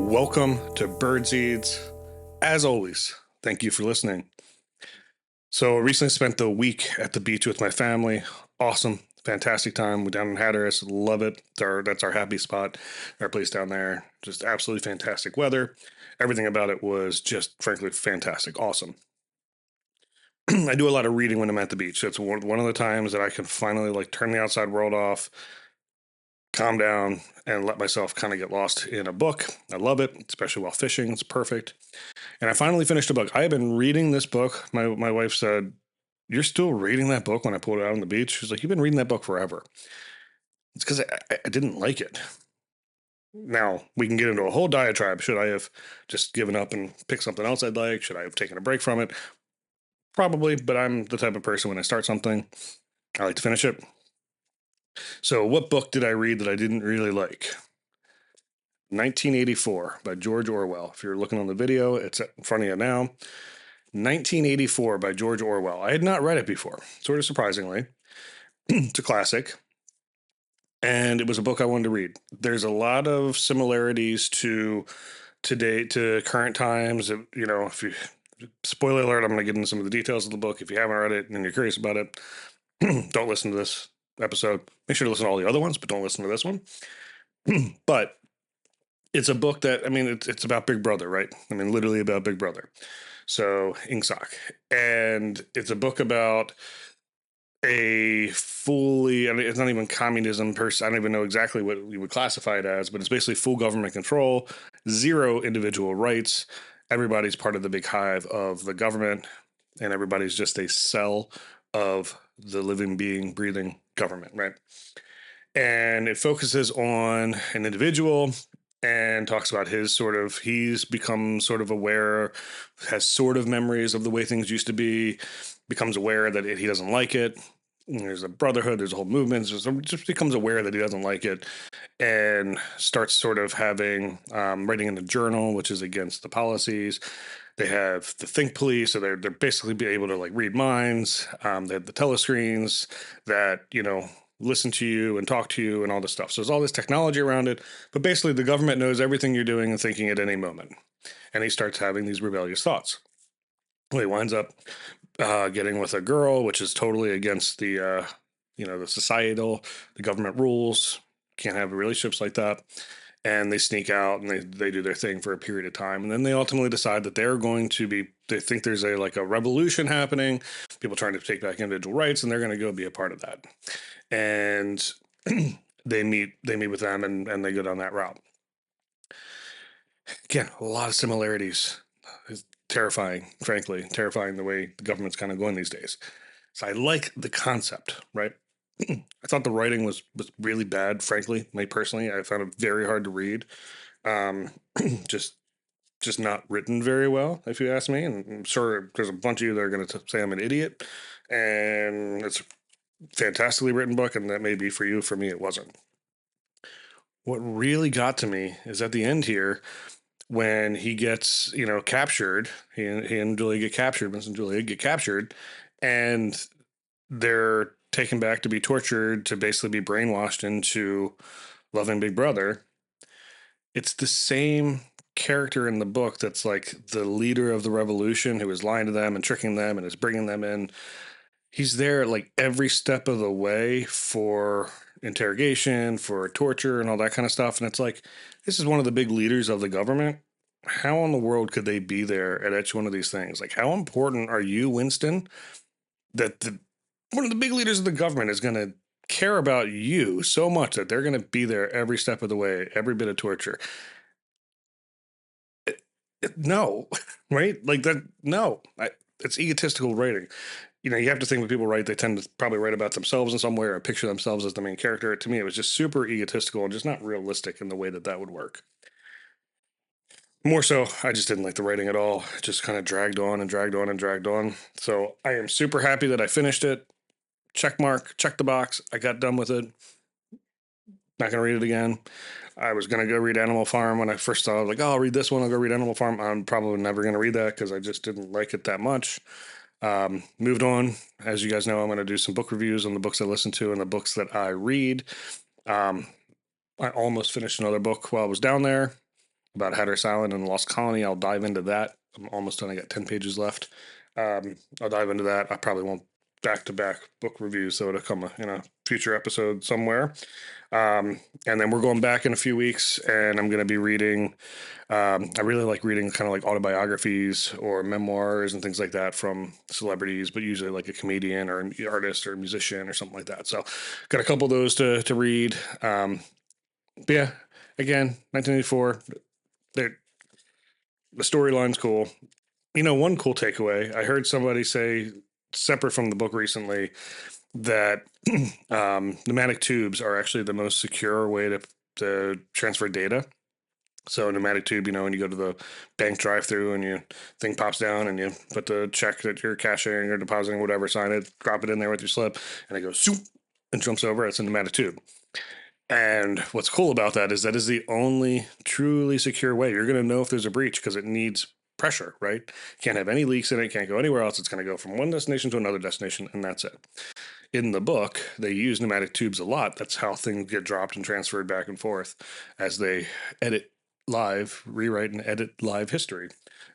Welcome to Birdseeds. As always, thank you for listening. So I recently spent the week at the beach with my family. Awesome, fantastic time. We're down in Hatteras. Love it. That's our happy spot, our place down there. Just absolutely fantastic weather. Everything about it was just frankly fantastic. Awesome. I do a lot of reading when I'm at the beach. It's one of the times that I can finally turn the outside world off, calm down, and let myself kind of get lost in a book. I love it, especially while fishing. It's perfect. And I finally finished a book. I have been reading this book. My wife said, "You're still reading that book?" When I pulled it out on the beach, she's like, "You've been reading that book forever." It's because I didn't like it. Now, we can get into a whole diatribe. Should I have just given up and picked something else I'd like? Should I have taken a break from it? Probably, but I'm the type of person when I start something, I like to finish it. So, what book did I read that I didn't really like? 1984 by George Orwell. If you're looking on the video, it's in front of you now. 1984 by George Orwell. I had not read it before, sort of surprisingly. It's a classic, and it was a book I wanted to read. There's a lot of similarities to today, to current times. If you spoiler alert, I'm going to get into some of the details of the book. If you haven't read it and you're curious about it, don't listen to this episode. Make sure to listen to all the other ones, but don't listen to this one. But it's a book that, it's about Big Brother, right? Literally about Big Brother. So, Ingsoc. And it's a book about it's not even communism per se. I don't even know exactly what you would classify it as, but it's basically full government control, zero individual rights. Everybody's part of the big hive of the government, and everybody's just a cell of the living being, breathing government, right? And it focuses on an individual and talks about he's become sort of aware, has sort of memories of the way things used to be, becomes aware that he doesn't like it. There's a brotherhood, there's a whole movement, just becomes aware that he doesn't like it and starts sort of having, writing in a journal, which is against the policies. They have the think police, so they're basically be able to read minds. They have the telescreens that, listen to you and talk to you and all this stuff. So there's all this technology around it, but basically the government knows everything you're doing and thinking at any moment. And he starts having these rebellious thoughts. Well, he winds up getting with a girl, which is totally against the government rules. Can't have relationships like that. And they sneak out and they do their thing for a period of time. And then they ultimately decide that they think there's a revolution happening, people trying to take back individual rights, and they're going to go be a part of that. And they meet with them and they go down that route. Again, a lot of similarities. It's terrifying, frankly, the way the government's kind of going these days. So I like the concept, right? I thought the writing was really bad, frankly. Me personally, I found it very hard to read. Just not written very well, if you ask me. And I'm sure there's a bunch of you that are going to say I'm an idiot. And it's a fantastically written book, and that may be for you. For me, it wasn't. What really got to me is at the end here, when he gets, captured, he and Julia get captured, Vince and Julia get captured, and they're taken back to be tortured, to basically be brainwashed into loving Big Brother. It's the same character in the book that's the leader of the revolution who is lying to them and tricking them and is bringing them in. He's there every step of the way for interrogation, for torture, and all that kind of stuff. And it's this is one of the big leaders of the government. How in the world could they be there at each one of these things? How important are you, Winston, that one of the big leaders of the government is going to care about you so much that they're going to be there every step of the way, every bit of torture? No, right? No. It's egotistical writing. You have to think when people write, they tend to probably write about themselves in some way or picture themselves as the main character. To me, it was just super egotistical and just not realistic in the way that would work. More so, I just didn't like the writing at all. It just kind of dragged on and dragged on and dragged on. So I am super happy that I finished it. Check the box. I got done with it. Not going to read it again. I was going to go read Animal Farm when I first saw it. I'll read this one. I'll go read Animal Farm. I'm probably never going to read that because I just didn't like it that much. Moved on. As you guys know, I'm going to do some book reviews on the books I listen to and the books that I read. I almost finished another book while I was down there. about Hatteras Island and the Lost Colony. I'll dive into that. I'm almost done. I got 10 pages left. I'll dive into that. I probably won't back to back book reviews, so it'll come in a future episode somewhere. And then we're going back in a few weeks, and I'm going to be reading. I really like reading kind of like autobiographies or memoirs and things like that from celebrities, but usually like a comedian or an artist or a musician or something like that. So, got a couple of those to read. But yeah, again, 1984. The storyline's cool. One cool takeaway. I heard somebody say, separate from the book recently, that pneumatic tubes are actually the most secure way to transfer data. So a pneumatic tube, when you go to the bank drive-through and your thing pops down and you put the check that you're cashing or depositing, whatever, sign it, drop it in there with your slip, and it goes soup and jumps over. It's a pneumatic tube. And what's cool about that is the only truly secure way. You're going to know if there's a breach because it needs pressure, right? Can't have any leaks in it, can't go anywhere else. It's going to go from one destination to another destination, and that's it. In the book, they use pneumatic tubes a lot. That's how things get dropped and transferred back and forth as they edit live, rewrite and edit live history.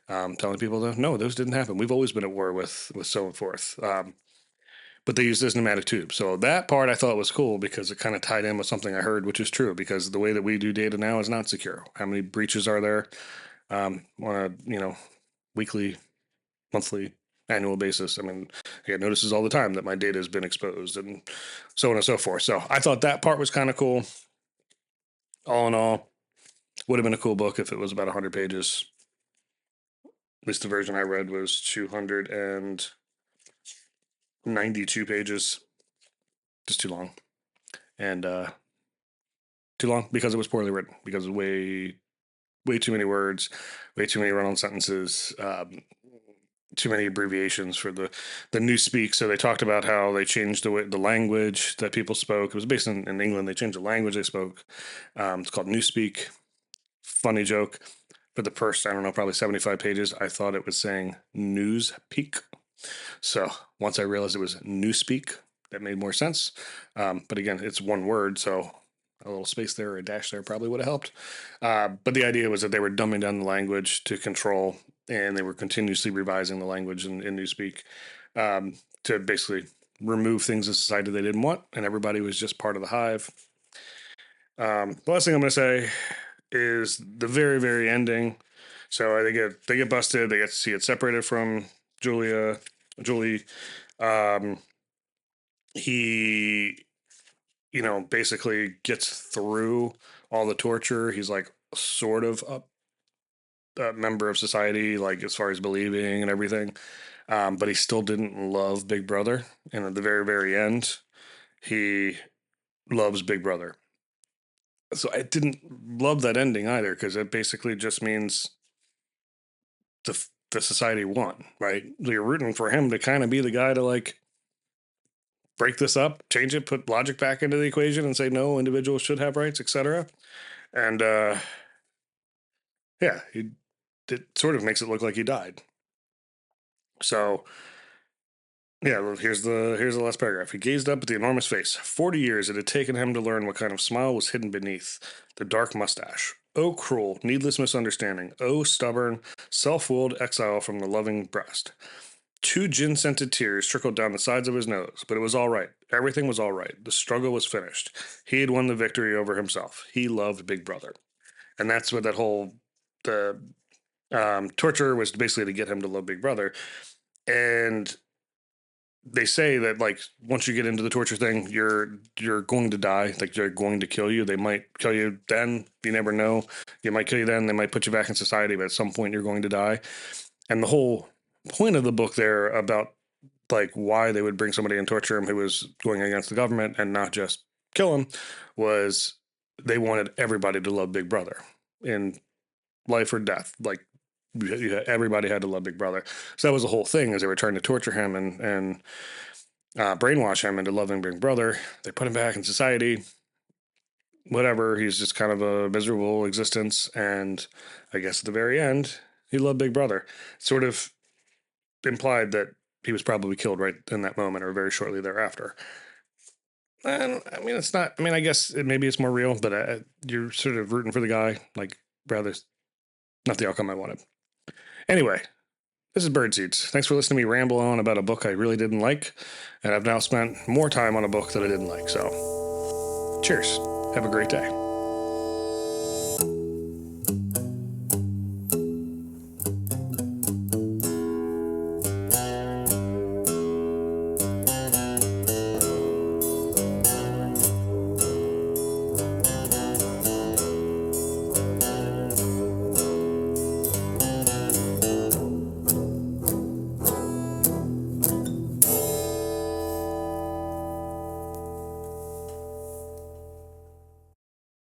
Telling people that no, those didn't happen. We've always been at war with so and forth. But they use this pneumatic tube. So that part I thought was cool because it kind of tied in with something I heard, which is true because the way that we do data now is not secure. How many breaches are there on a weekly, monthly, annual basis? I mean, I get notices all the time that my data has been exposed and so on and so forth. So I thought that part was kind of cool. All in all, would have been a cool book if it was about 100 pages. At least the version I read was 292 pages. Just too long. And too long because it was poorly written, because of way too many words, way too many run-on sentences, too many abbreviations for the newspeak. So they talked about how they changed the language that people spoke. It was based in England. They changed the language they spoke. It's called newspeak. Funny joke. For the first, I don't know, probably 75 pages, I thought it was saying newspeak. So once I realized it was newspeak, that made more sense. But again, it's one word, so a little space there or a dash there probably would have helped. But the idea was that they were dumbing down the language to control, and they were continuously revising the language in newspeak to basically remove things in society they didn't want, and everybody was just part of the hive. The last thing I'm going to say is the very, very ending. So they get busted. They get to see it separated from Julie. He, basically gets through all the torture. He's like sort of a member of society, like as far as believing and everything. But he still didn't love Big Brother. And at the very, very end, he loves Big Brother. So I didn't love that ending either because it basically just means the society won, right? You're rooting for him to kind of be the guy to like break this up, change it, put logic back into the equation, and say no, individuals should have rights, etc. And yeah, it sort of makes it look like he died. So yeah, well, here's the last paragraph. He gazed up at the enormous face. 40 years it had taken him to learn what kind of smile was hidden beneath the dark mustache. Oh, cruel, needless misunderstanding. Oh, stubborn, self-willed exile from the loving breast. 2 gin-scented tears trickled down the sides of his nose, but it was all right. Everything was all right. The struggle was finished. He had won the victory over himself. He loved Big Brother. And that's what that whole the torture was basically to get him to love Big Brother. And they say that like once you get into the torture thing, you're going to die. Like they're going to kill you. They might kill you then. You never know. They might kill you then. They might put you back in society, but at some point you're going to die. And the whole point of the book there about like why they would bring somebody and torture him who was going against the government and not just kill him was they wanted everybody to love Big Brother in life or death. Like everybody had to love Big Brother. So that was the whole thing, as they were trying to torture him and brainwash him into loving Big Brother. They put him back in society. Whatever, he's just kind of a miserable existence. And I guess at the very end, he loved Big Brother. Sort of implied that he was probably killed right in that moment or very shortly thereafter. And I mean, it's not. I mean, I guess maybe it's more real, but you're sort of rooting for the guy, like rather Not the outcome I wanted. Anyway, this is Birdseeds. Thanks for listening to me ramble on about a book I really didn't like, and I've now spent more time on a book that I didn't like. So, cheers. Have a great day.